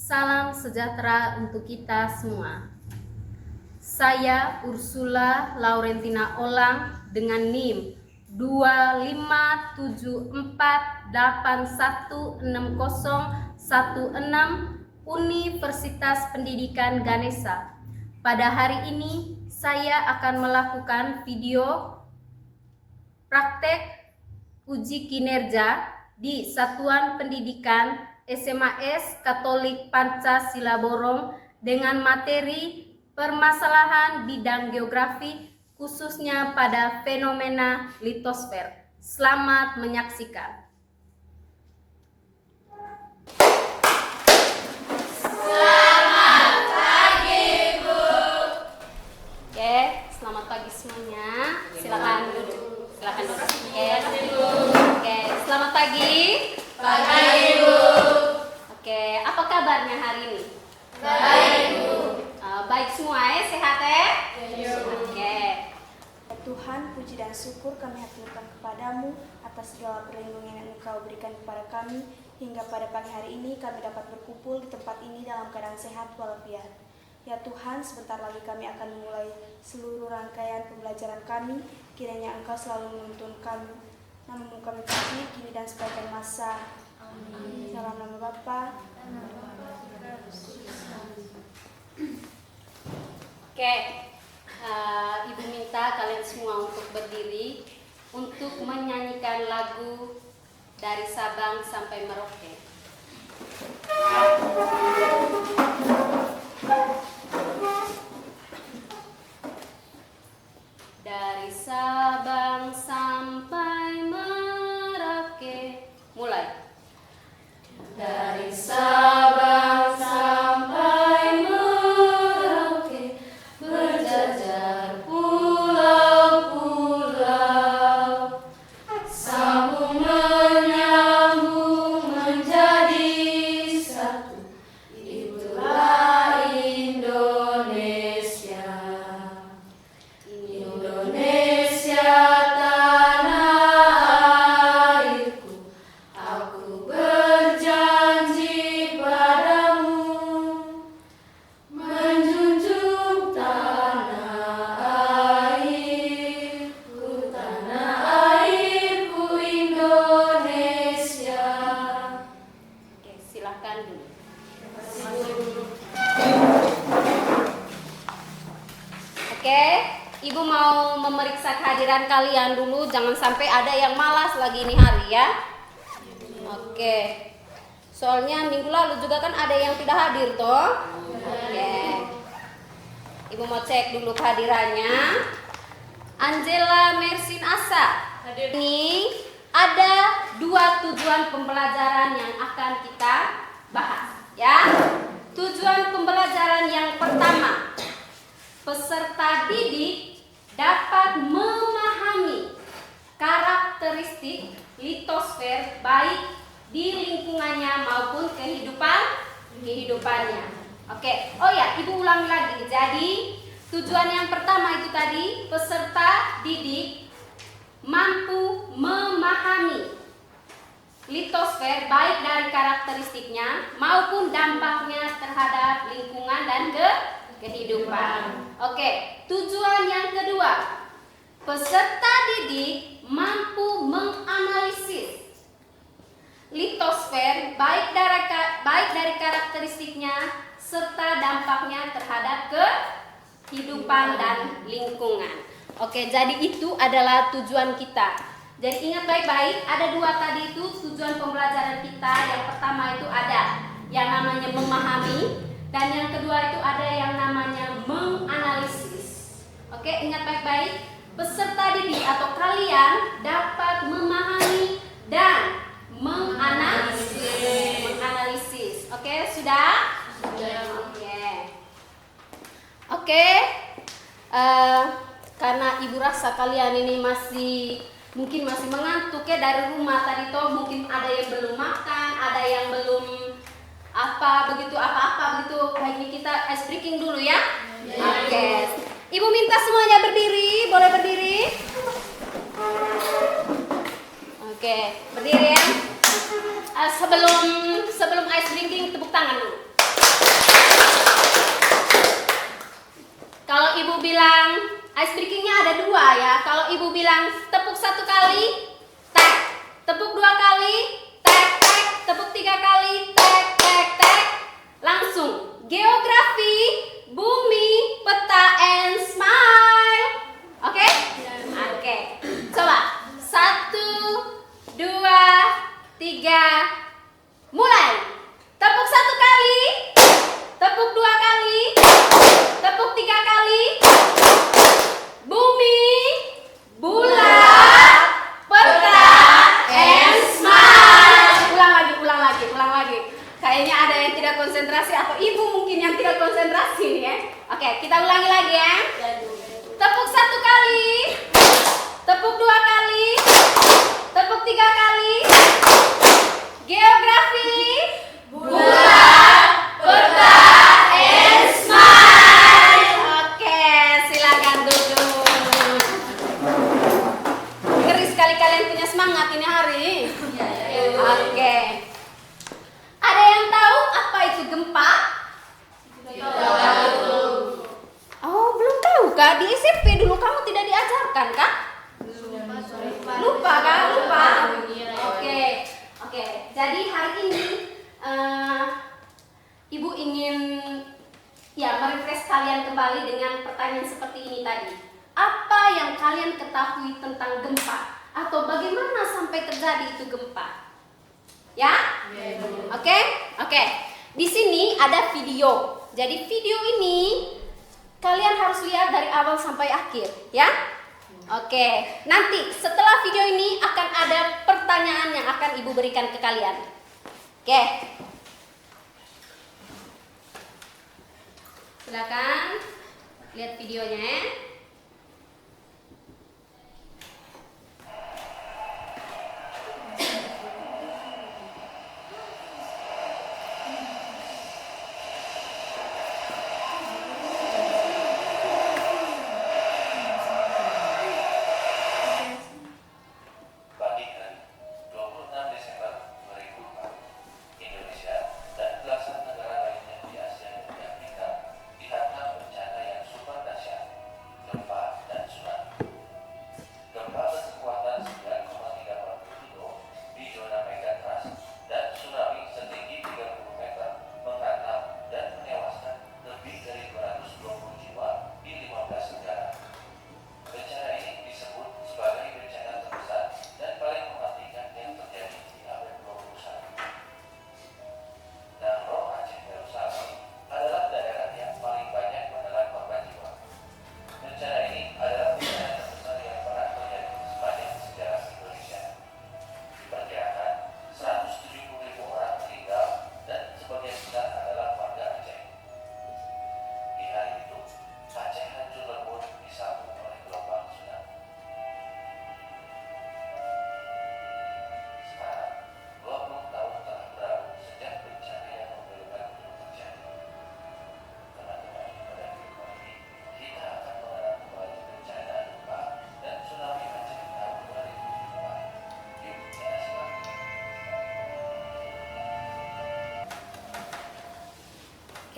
Salam sejahtera untuk kita semua. Saya Ursula Laurentina Olang dengan NIM 257481016 Universitas Pendidikan Ganesha. Pada hari ini saya akan melakukan video praktek uji kinerja di Satuan Pendidikan SMAS Katolik Pancasila Borong dengan materi permasalahan bidang geografi khususnya pada fenomena litosfer. Selamat menyaksikan. Selamat pagi, Bu. Oke, selamat pagi semuanya. Silakan duduk. Silakan duduk. Oke, selamat pagi. Pagi, Bu. Oke, apa kabarnya hari ini? Baik, Bu. Baik semua ya, sehat ya? Iya, Bu. Oke. Tuhan, puji dan syukur kami haturkan kepadamu atas segala perlindungan yang Engkau berikan kepada kami hingga pada pagi hari ini kami dapat berkumpul di tempat ini dalam keadaan sehat walafiat. Ya Tuhan, sebentar lagi kami akan memulai seluruh rangkaian pembelajaran kami. Kiranya Engkau selalu menuntun kami. Namamu kami puji kini dan sepanjang masa. Amin. Dalam nama Bapa. Oke, Ibu minta kalian semua untuk berdiri untuk menyanyikan lagu dari Sabang sampai Merauke. Dari Sabang sampai Merauke, mulai. Dari Sabang sampai Merauke, berjajar pulau-pulau, sambung menyambung menjadi satu. Itulah Indonesia. Indonesia tanah airku, aku berjanji padamu, menjunjung tanah airku Indonesia. Oke, silakan dulu. Oke, Ibu mau memeriksa kehadiran kalian dulu, jangan sampai ada yang malas lagi ini hari ya. Oke, soalnya minggu lalu juga kan ada yang tidak hadir toh. Oke, Ibu mau cek dulu kehadirannya. Angela Mersin Asa. Ini ada 2 tujuan pembelajaran yang akan kita bahas ya. Tujuan pembelajaran yang pertama, peserta didik dapat memahami karakteristik litosfer baik di lingkungannya maupun kehidupannya. Oke, oh ya, Ibu ulangi lagi. Jadi tujuan yang pertama itu tadi, peserta didik mampu memahami litosfer baik dari karakteristiknya maupun dampaknya terhadap lingkungan dan kehidupan. Oke, tujuan yang kedua, peserta didik mampu menganalisis litosfer baik dari karakteristiknya serta dampaknya terhadap kehidupan dan lingkungan. Oke, jadi itu adalah tujuan kita. Jadi ingat baik-baik, ada 2 tadi itu tujuan pembelajaran kita. Yang pertama itu ada yang namanya memahami, dan yang kedua itu ada yang namanya menganalisis. Oke, ingat baik-baik, peserta didik atau kalian dapat memahami dan menganalisis. Oke, sudah? Oke. Karena Ibu rasa kalian ini mungkin masih mengantuk ya dari rumah tadi toh, mungkin ada yang belum makan, ada yang belum apa begitu. Baiknya kita ice breaking dulu ya. Oke. Ibu minta semuanya berdiri, boleh berdiri? Oke, berdiri ya. Sebelum ice drinking tepuk tangan dulu. ibu bilang ice breakingnya ada 2 ya. Kalau ibu bilang tepuk 1 kali, tek. Tepuk 2 kali, tek tek. Tepuk 3 kali, tek tek tek. Langsung geografi, bumi, peta, and smile. Oke? Oke. Coba 1, 2, 3, mulai. Tepuk 1 kali, tepuk 2 kali, tepuk 3 kali. Bumi, bulan, peta, and smile. Ulang lagi. Kayaknya ada yang tidak konsentrasi atau ibu mungkin yang tidak konsentrasi nih ya. Oke, kita ulangi lagi ya. Tepuk 1 kali, tepuk 2 kali, tepuk 3 kali. Geografi, bulan, peta, and smile. Oke, silakan duduk. Ngeri sekali kalian punya semangat ini hari. Oke. Ada yang tahu apa itu gempa? Oh, belum tahu kak? Di SMP dulu kamu tidak diajarkan kak? Lupa kak? Lupa? Oke. Jadi hari ini ibu ingin merefresh kalian kembali dengan pertanyaan seperti ini tadi. Apa yang kalian ketahui tentang gempa? Atau bagaimana sampai terjadi itu gempa? Ya? Oke. Di sini ada video. Jadi video ini kalian harus lihat dari awal sampai akhir, ya? Oke. Nanti setelah video ini akan ada pertanyaan yang akan ibu berikan ke kalian. Oke. Silakan lihat videonya ya.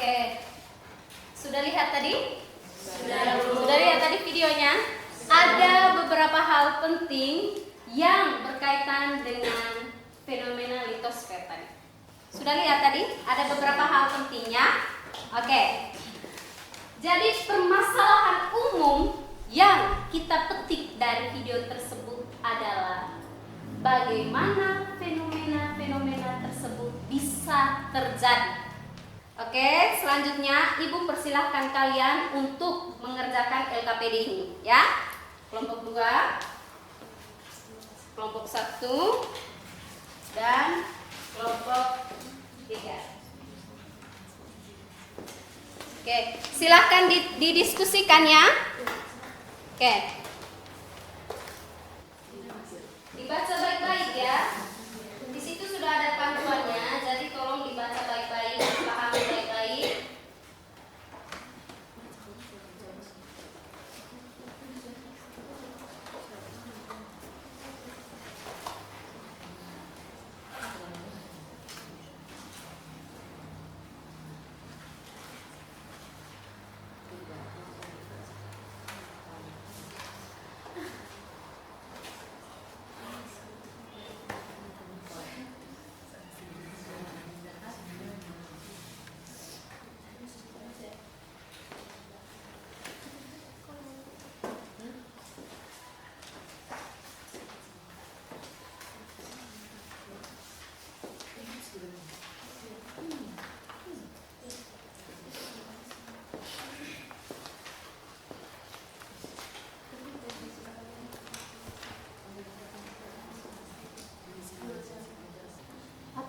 Oke, sudah lihat tadi? Sudah lihat tadi videonya? Ada beberapa hal penting yang berkaitan dengan fenomena litosfer tadi. Sudah lihat tadi? Ada beberapa hal pentingnya. Oke. Jadi permasalahan umum yang kita petik dari video tersebut adalah bagaimana fenomena-fenomena tersebut bisa terjadi. Oke, selanjutnya Ibu persilahkan kalian untuk mengerjakan LKPD ini ya. Kelompok 2, kelompok 1, dan kelompok 3. Oke, silahkan didiskusikan ya. Oke. Dibaca baik-baik ya. Di situ sudah ada panduannya, jadi tolong dibaca baik-baik, dipahami baik-baik.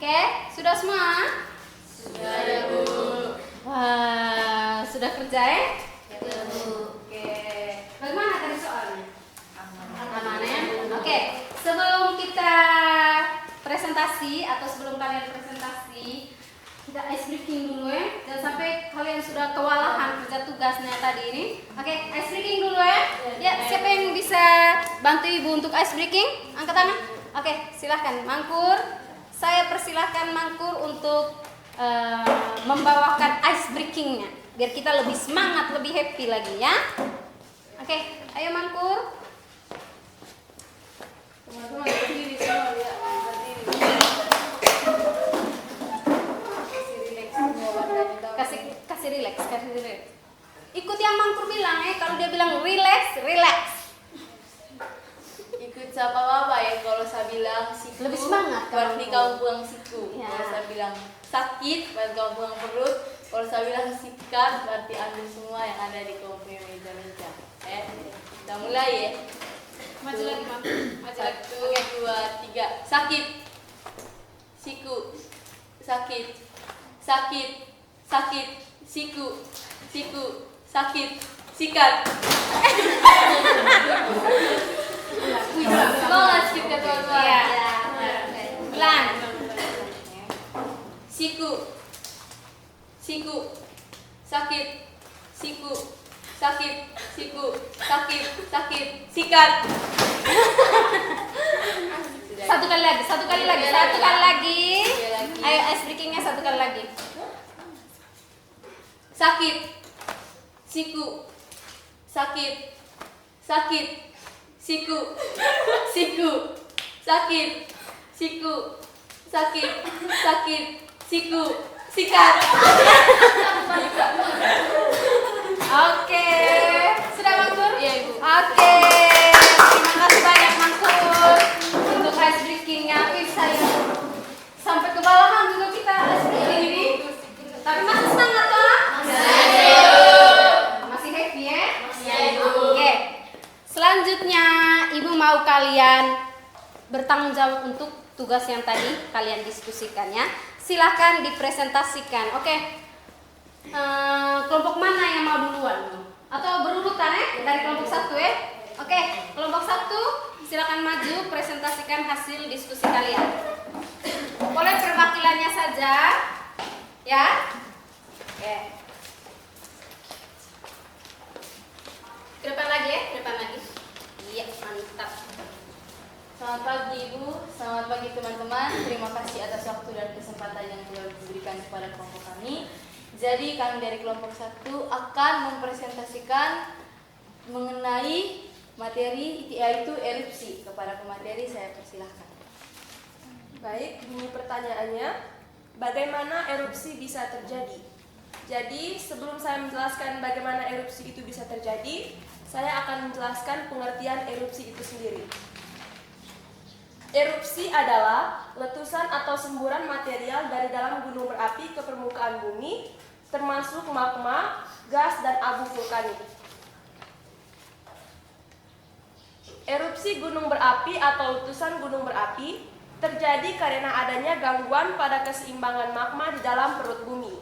Oke, sudah semua? Sudah ya Bu. Wah, sudah kerja ya? Ya Bu. Oke. Bagaimana tadi soalnya? Aman ya? Aman. Oke, sebelum kita presentasi atau sebelum kalian presentasi, kita ice breaking dulu ya. Jangan sampai kalian sudah kewalahan kerja tugasnya tadi ini. Oke, ice breaking dulu ya. Ya, siapa yang bisa bantu Ibu untuk ice breaking? Angkat tangan. Oke, silahkan Mangkur. Saya persilahkan Mangkur untuk membawakan ice breakingnya, biar kita lebih semangat, lebih happy lagi ya. Oke, ayo Mangkur. Teman-teman berdiri semua ya. Berdiri. Kasih relax. Ikut yang Mangkur bilang ya, kalau dia bilang relax. Ikut siapa Bapak ya, kalau saya bilang siku Lebih semangat kalau berarti aku. kamu buang siku. Ya. Kalau saya bilang sakit berarti kamu buang perut. Kalau saya bilang sikat berarti ambil semua yang ada di kamu punya meja-meja. Kita mulai ya. Maju lagi Mangkur. Maju lagi. 1, 2, 3. Sakit. Siku. Sakit. Siku. Sakit. Sikat. Semangat kita teman-teman. Iya. Pelan. Siku. Sakit. Sikat. Satu kali lagi. Iya lagi. Ayo ice breakingnya satu kali lagi. Sakit. Siku. Sakit. Sikat. Oke, sudah Mangkur? Iya, Ibu. Oke, terima kasih banyak Mangkur untuk ice breakingnya. Saya sampai kewalahan juga kita ice breaking ini. Tapi masih semangat toh? Masih happy ya? Oke. Selanjutnya Ibu mau kalian bertanggung jawab untuk tugas yang tadi kalian diskusikan ya. Silahkan dipresentasikan. Oke. Kelompok mana yang mau duluan? Atau berurutan ya? Dari kelompok 1 ya? Oke, kelompok 1 silakan maju presentasikan hasil diskusi kalian. Boleh perwakilannya saja. Ya. Oke. Ke depan lagi ya, ke depan lagi. Iya, mantap. Selamat pagi Ibu, selamat pagi teman-teman. Terima kasih atas waktu dan kesempatan yang telah diberikan kepada kelompok kami. Jadi kami dari kelompok 1 akan mempresentasikan mengenai materi yaitu erupsi. Kepada pemateri saya persilahkan. Baik, bunyi pertanyaannya, bagaimana erupsi bisa terjadi? Jadi, sebelum saya menjelaskan bagaimana erupsi itu bisa terjadi, saya akan menjelaskan pengertian erupsi itu sendiri. Erupsi adalah letusan atau semburan material dari dalam gunung berapi ke permukaan bumi, termasuk magma, gas, dan abu vulkanik. Erupsi gunung berapi atau letusan gunung berapi terjadi karena adanya gangguan pada keseimbangan magma di dalam perut bumi.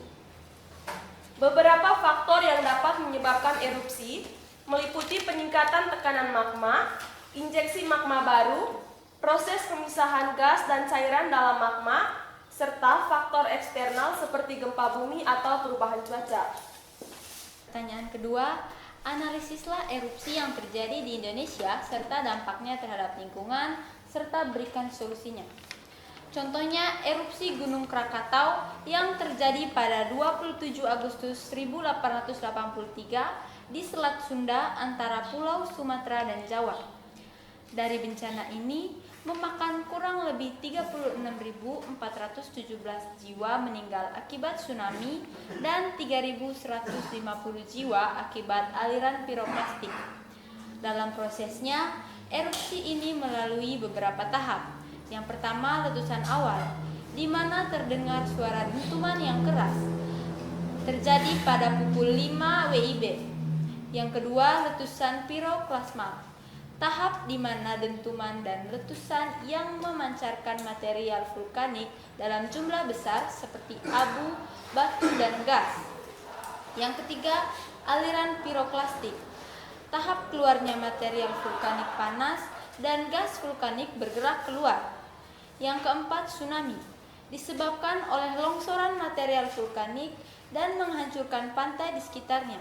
Beberapa faktor yang dapat menyebabkan erupsi meliputi peningkatan tekanan magma, injeksi magma baru, proses pemisahan gas dan cairan dalam magma, serta faktor eksternal seperti gempa bumi atau perubahan cuaca. Pertanyaan kedua, analisislah erupsi yang terjadi di Indonesia serta dampaknya terhadap lingkungan serta berikan solusinya. Contohnya erupsi Gunung Krakatau yang terjadi pada 27 Agustus 1883 di Selat Sunda antara Pulau Sumatera dan Jawa. Dari bencana ini memakan kurang lebih 36.417 jiwa meninggal akibat tsunami dan 3.150 jiwa akibat aliran piroklastik. Dalam prosesnya, erupsi ini melalui beberapa tahap. Yang pertama, letusan awal, di mana terdengar suara dentuman yang keras, terjadi pada pukul 5 WIB. Yang kedua, letusan piroklasma, tahap di mana dentuman dan letusan yang memancarkan material vulkanik dalam jumlah besar seperti abu, batu, dan gas. Yang ketiga, aliran piroklastik, tahap keluarnya material vulkanik panas dan gas vulkanik bergerak keluar. Yang keempat, tsunami, disebabkan oleh longsoran material vulkanik dan menghancurkan pantai di sekitarnya.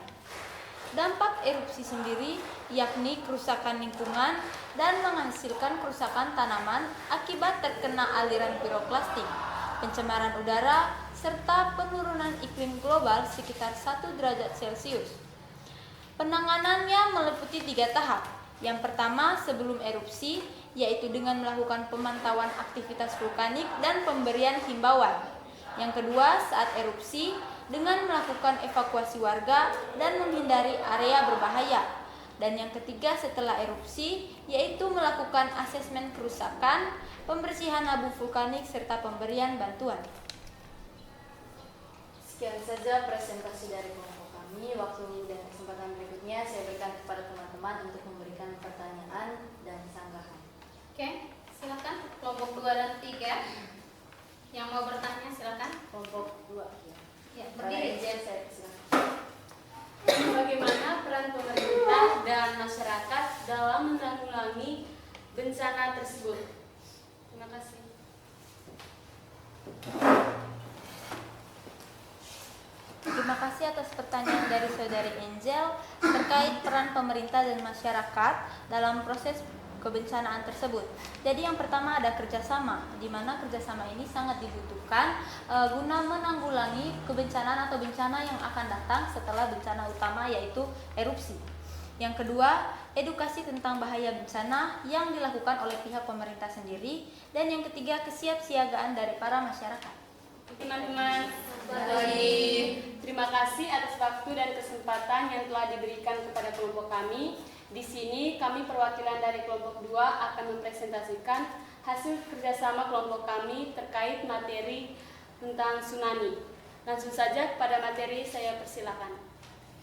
Dampak erupsi sendiri yakni kerusakan lingkungan dan menghasilkan kerusakan tanaman akibat terkena aliran piroklastik, pencemaran udara, serta penurunan iklim global sekitar 1 derajat Celcius. Penanganannya meliputi 3 tahap. Yang pertama sebelum erupsi, yaitu dengan melakukan pemantauan aktivitas vulkanik dan pemberian himbauan. Yang kedua saat erupsi, dengan melakukan evakuasi warga dan menghindari area berbahaya. Dan yang ketiga setelah erupsi, yaitu melakukan asesmen kerusakan, pembersihan abu vulkanik, serta pemberian bantuan. Sekian saja presentasi dari kelompok kami. Waktu dan kesempatan berikutnya saya berikan kepada teman-teman untuk memberikan pertanyaan dan sanggahan. Oke, silakan kelompok 2 dan 3 yang mau bertanya silakan. Kelompok 2 ya. Ya, Pada berdiri. izin saya persilakan. Bagaimana peran pemerintah dan masyarakat dalam menanggulangi bencana tersebut? Terima kasih. Terima kasih atas pertanyaan dari Saudari Angel terkait peran pemerintah dan masyarakat dalam proses kebencanaan tersebut. Jadi yang pertama ada kerjasama, di mana kerjasama ini sangat dibutuhkan guna menanggulangi kebencanaan atau bencana yang akan datang setelah bencana utama yaitu erupsi. Yang kedua, edukasi tentang bahaya bencana yang dilakukan oleh pihak pemerintah sendiri. Dan yang ketiga, kesiapsiagaan dari para masyarakat. Teman-teman, terima kasih atas waktu dan kesempatan yang telah diberikan kepada kelompok kami. Di sini kami perwakilan dari kelompok 2 akan mempresentasikan hasil kerjasama kelompok kami terkait materi tentang tsunami. Langsung saja kepada materi, saya persilakan.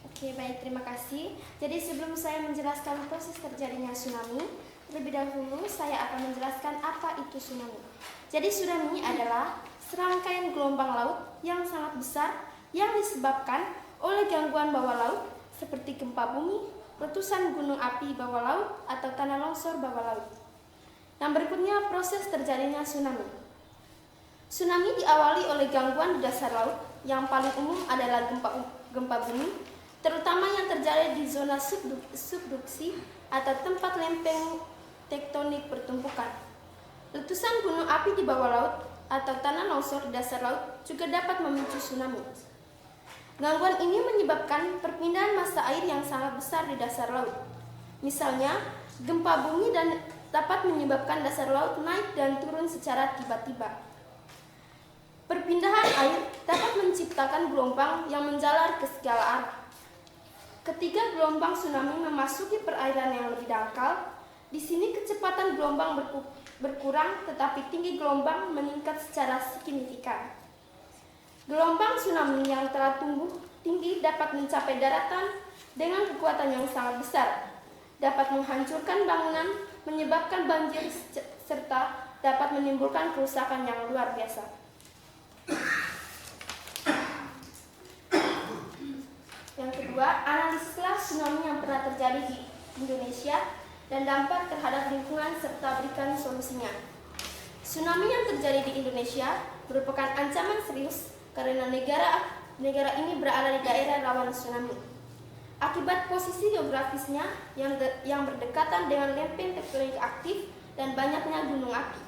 Oke, baik, terima kasih. Jadi sebelum saya menjelaskan proses terjadinya tsunami, terlebih dahulu saya akan menjelaskan apa itu tsunami. Jadi tsunami adalah serangkaian gelombang laut yang sangat besar yang disebabkan oleh gangguan bawah laut seperti gempa bumi, letusan gunung api bawah laut, atau tanah longsor bawah laut. Yang berikutnya proses terjadinya tsunami. Tsunami diawali oleh gangguan di dasar laut, yang paling umum adalah gempa bumi, terutama yang terjadi di zona subduksi atau tempat lempeng tektonik bertumpukan. Letusan gunung api di bawah laut atau tanah longsor di dasar laut juga dapat memicu tsunami. Gangguan ini menyebabkan perpindahan massa air yang sangat besar di dasar laut. Misalnya, gempa bumi dan dapat menyebabkan dasar laut naik dan turun secara tiba-tiba. Perpindahan air dapat menciptakan gelombang yang menjalar ke segala arah. Ketika gelombang tsunami memasuki perairan yang lebih dangkal, di sini kecepatan gelombang berkurang, tetapi tinggi gelombang meningkat secara signifikan. Gelombang tsunami yang telah tumbuh tinggi dapat mencapai daratan dengan kekuatan yang sangat besar, dapat menghancurkan bangunan, menyebabkan banjir, serta dapat menimbulkan kerusakan yang luar biasa. Yang kedua, analisislah tsunami yang pernah terjadi di Indonesia dan dampak terhadap lingkungan serta berikan solusinya. Tsunami yang terjadi di Indonesia merupakan ancaman serius karena negara ini berada di daerah rawan tsunami. Akibat posisi geografisnya yang berdekatan dengan lempeng tektonik aktif dan banyaknya gunung api.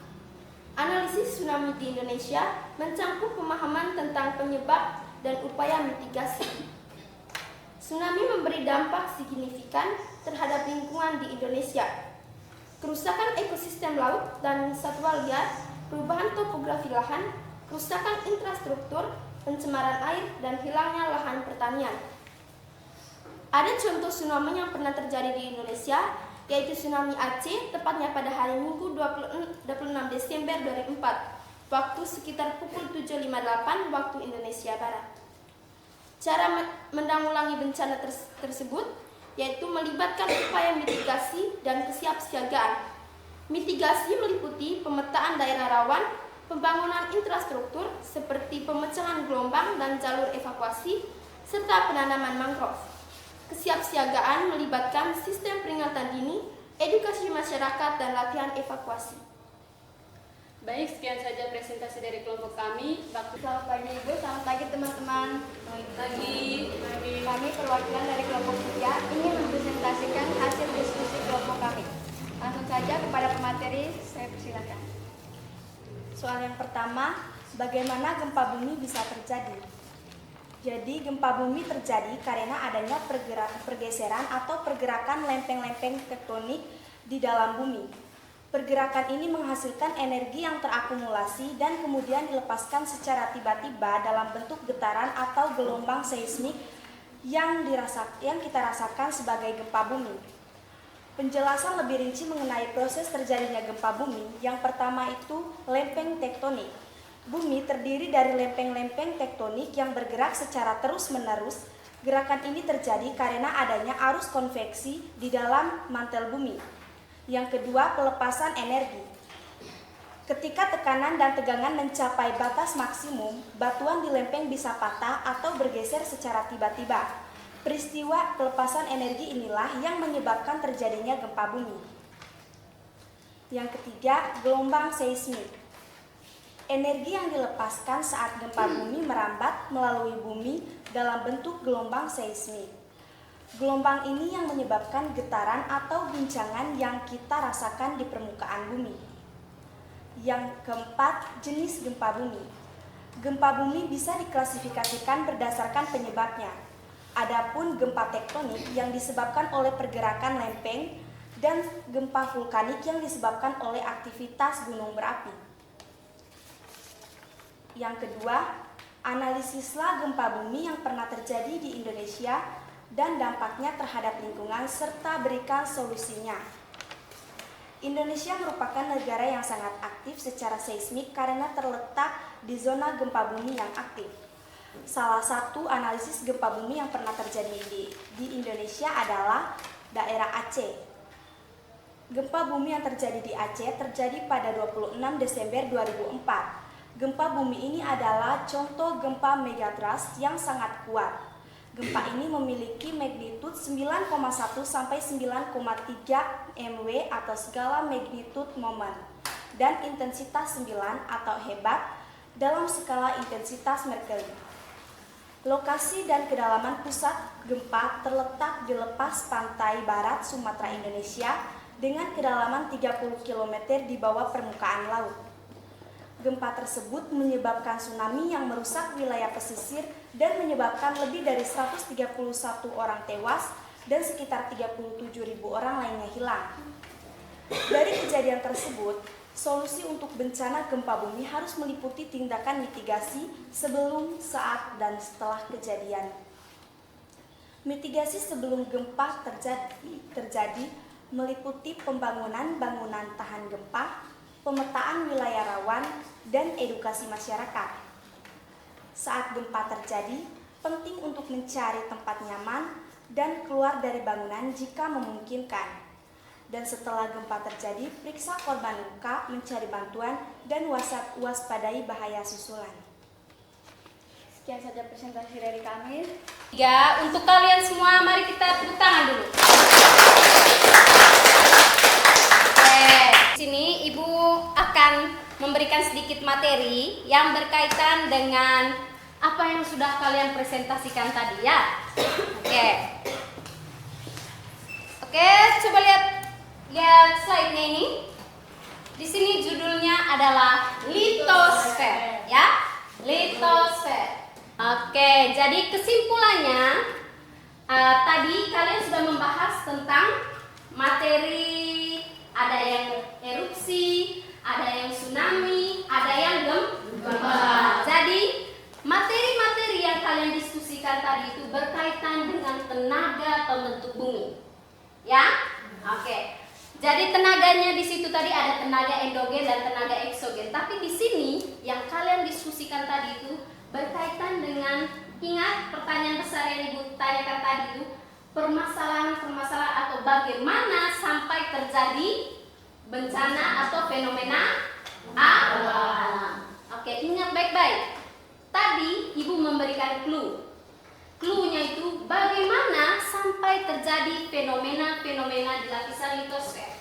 Analisis tsunami di Indonesia mencakup pemahaman tentang penyebab dan upaya mitigasi. Tsunami memberi dampak signifikan terhadap lingkungan di Indonesia. Kerusakan ekosistem laut dan satwa liar, perubahan topografi lahan, kerusakan infrastruktur, pencemaran air, dan hilangnya lahan pertanian. Ada contoh tsunami yang pernah terjadi di Indonesia, yaitu tsunami Aceh, tepatnya pada hari Minggu 26 Desember 2004, waktu sekitar pukul 7.58 waktu Indonesia Barat. Cara menanggulangi bencana tersebut yaitu melibatkan upaya mitigasi dan kesiapsiagaan. Mitigasi meliputi pemetaan daerah rawan, pembangunan infrastruktur seperti pemecahan gelombang dan jalur evakuasi, serta penanaman mangrove. Kesiapsiagaan melibatkan sistem peringatan dini, edukasi masyarakat, dan latihan evakuasi. Baik, sekian saja presentasi dari kelompok kami. Selamat pagi Ibu, selamat pagi teman-teman. Selamat pagi. Kami perwakilan dari kelompok 3 ingin mempresentasikan hasil diskusi kelompok kami. Langsung saja kepada pemateri, saya persilakan. Soal yang pertama, bagaimana gempa bumi bisa terjadi? Jadi gempa bumi terjadi karena adanya pergeseran atau pergerakan lempeng-lempeng tektonik di dalam bumi. Pergerakan ini menghasilkan energi yang terakumulasi dan kemudian dilepaskan secara tiba-tiba dalam bentuk getaran atau gelombang seismik yang kita rasakan sebagai gempa bumi. Penjelasan lebih rinci mengenai proses terjadinya gempa bumi. Yang pertama itu lempeng tektonik. Bumi terdiri dari lempeng-lempeng tektonik yang bergerak secara terus-menerus. Gerakan ini terjadi karena adanya arus konveksi di dalam mantel bumi. Yang kedua, pelepasan energi. Ketika tekanan dan tegangan mencapai batas maksimum, batuan di lempeng bisa patah atau bergeser secara tiba-tiba. Peristiwa pelepasan energi inilah yang menyebabkan terjadinya gempa bumi. Yang ketiga, gelombang seismik. Energi yang dilepaskan saat gempa bumi merambat melalui bumi dalam bentuk gelombang seismik. Gelombang ini yang menyebabkan getaran atau guncangan yang kita rasakan di permukaan bumi. Yang keempat, jenis gempa bumi. Gempa bumi bisa diklasifikasikan berdasarkan penyebabnya. Adapun gempa tektonik yang disebabkan oleh pergerakan lempeng dan gempa vulkanik yang disebabkan oleh aktivitas gunung berapi. Yang kedua, analisislah gempa bumi yang pernah terjadi di Indonesia dan dampaknya terhadap lingkungan serta berikan solusinya. Indonesia merupakan negara yang sangat aktif secara seismik karena terletak di zona gempa bumi yang aktif. Salah satu analisis gempa bumi yang pernah terjadi di Indonesia adalah daerah Aceh. Gempa bumi yang terjadi di Aceh terjadi pada 26 Desember 2004. Gempa bumi ini adalah contoh gempa megatrust yang sangat kuat. Gempa ini memiliki magnitud 9,1 sampai 9,3 MW atau skala magnitud moment dan intensitas 9 atau hebat dalam skala intensitas Mercalli. Lokasi dan kedalaman pusat gempa terletak di lepas pantai barat Sumatera Indonesia dengan kedalaman 30 km di bawah permukaan laut. Gempa tersebut menyebabkan tsunami yang merusak wilayah pesisir dan menyebabkan lebih dari 131 orang tewas dan sekitar 37.000 orang lainnya hilang. Dari kejadian tersebut, solusi untuk bencana gempa bumi harus meliputi tindakan mitigasi sebelum, saat, dan setelah kejadian. Mitigasi sebelum gempa terjadi meliputi pembangunan bangunan tahan gempa, pemetaan wilayah rawan, dan edukasi masyarakat. Saat gempa terjadi, penting untuk mencari tempat nyaman dan keluar dari bangunan jika memungkinkan. Dan setelah gempa terjadi, periksa korban luka, mencari bantuan, dan waspadai bahaya susulan. Sekian saja presentasi dari kami. Ya, untuk kalian semua, mari kita tepuk tangan dulu. Oke, di sini Ibu akan memberikan sedikit materi yang berkaitan dengan apa yang sudah kalian presentasikan tadi ya. Oke, coba lihat slide-nya ini. Di sini judulnya adalah litosfer, ya. Litosfer. Oke, jadi kesimpulannya tadi kalian sudah membahas tentang materi, ada yang erupsi, ada yang tsunami, ada yang gempa. Jadi materi-materi yang kalian diskusikan tadi itu berkaitan dengan tenaga pembentuk bumi, ya. Oke. Jadi tenaganya di situ tadi ada tenaga endogen dan tenaga eksogen. Tapi di sini yang kalian diskusikan tadi itu berkaitan dengan, ingat pertanyaan besar yang Ibu tanyakan tadi itu, permasalahan-permasalahan atau bagaimana sampai terjadi bencana atau fenomena alam. Oke, ingat baik-baik. Tadi Ibu memberikan clue. Clue-nya itu bagaimana sampai terjadi fenomena-fenomena di lapisan litosfer.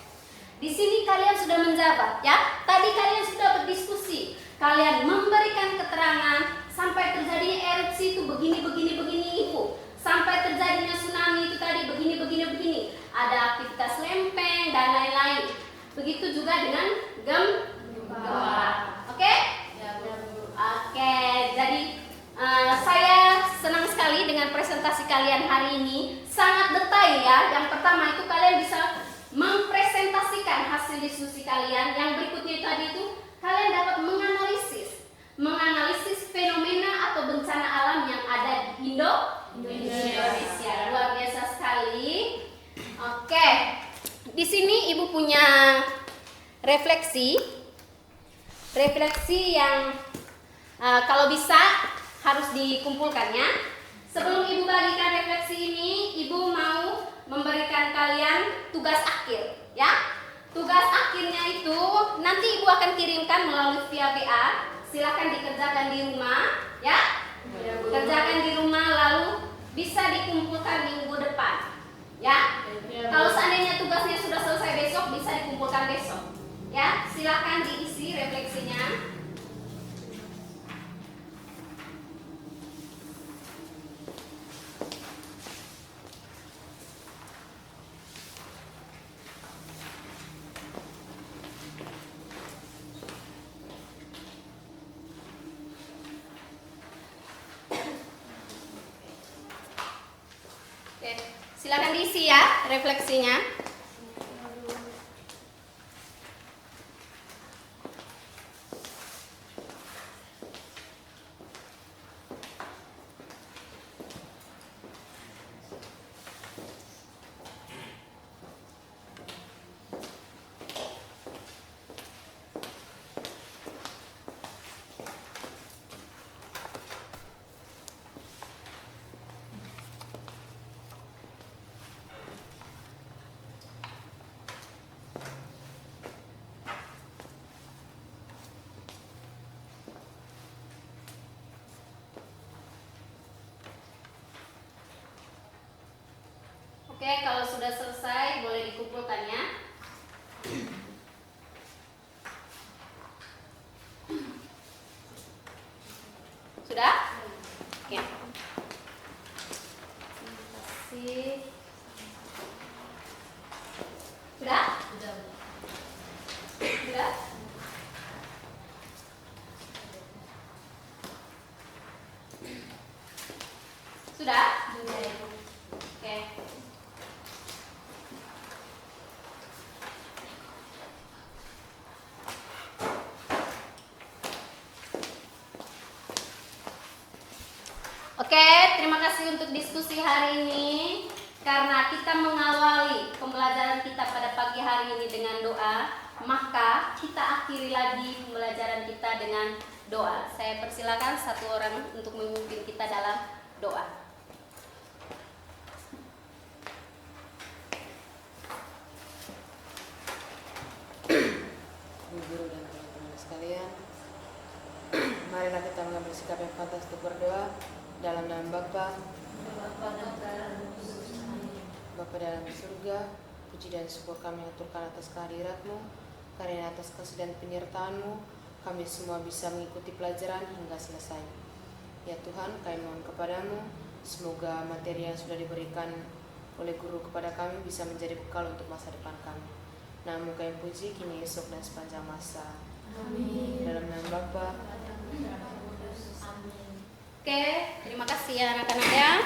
Di sini kalian sudah menjawab ya. Tadi kalian sudah berdiskusi. Kalian memberikan keterangan sampai terjadinya erupsi itu begini Ibu. Sampai terjadinya tsunami itu tadi begini. Ada aktivitas lempeng dan lain-lain. Begitu juga dengan gempa. Oke? Oke, jadi saya senang sekali dengan presentasi kalian hari ini. Sangat detail ya. Yang pertama itu kalian bisa mempresentasikan hasil diskusi kalian. Yang berikutnya tadi itu kalian dapat menganalisis fenomena atau bencana alam yang ada di Indonesia. Luar biasa sekali. Oke. Di sini Ibu punya refleksi yang kalau bisa harus dikumpulkannya. Sebelum Ibu bagikan refleksi ini, Ibu mau memberikan kalian tugas akhir, ya. Tugas akhirnya itu nanti Ibu akan kirimkan melalui via WA. Silakan dikerjakan di rumah, ya. Kerjakan di rumah lalu bisa dikumpulkan minggu depan, ya. Kalau seandainya tugasnya sudah selesai besok, bisa dikumpulkan besok, ya. Silakan diisi refleksinya. Silakan diisi ya refleksinya. Oke, kalau sudah selesai boleh dikumpulkan ya. Sudah? Oke. Terima kasih. Sudah? Sudah? Sudah? Oke. Oke, terima kasih untuk diskusi hari ini. Karena kita mengawali pembelajaran kita pada pagi hari ini dengan doa, maka kita akhiri lagi pembelajaran kita dengan doa. Saya persilakan satu orang untuk memimpin kita dalam doa. Bu Guru dan teman-teman sekalian, marilah kita mengambil sikap yang pantas untuk berdoa dalam nama Bapa dalam surga. Puji dan syukur kami aturkan atas kehadirat-Mu, karena atas kasih dan penyertaan-Mu kami semua bisa mengikuti pelajaran hingga selesai. Ya Tuhan, kami mohon kepadamu, semoga materi yang sudah diberikan oleh guru kepada kami bisa menjadi bekal untuk masa depan kami. Nama kami puji kini, esok, dan sepanjang masa. Amin. Dalam nama Bapa. Oke, terima kasih ya anak-anak ya.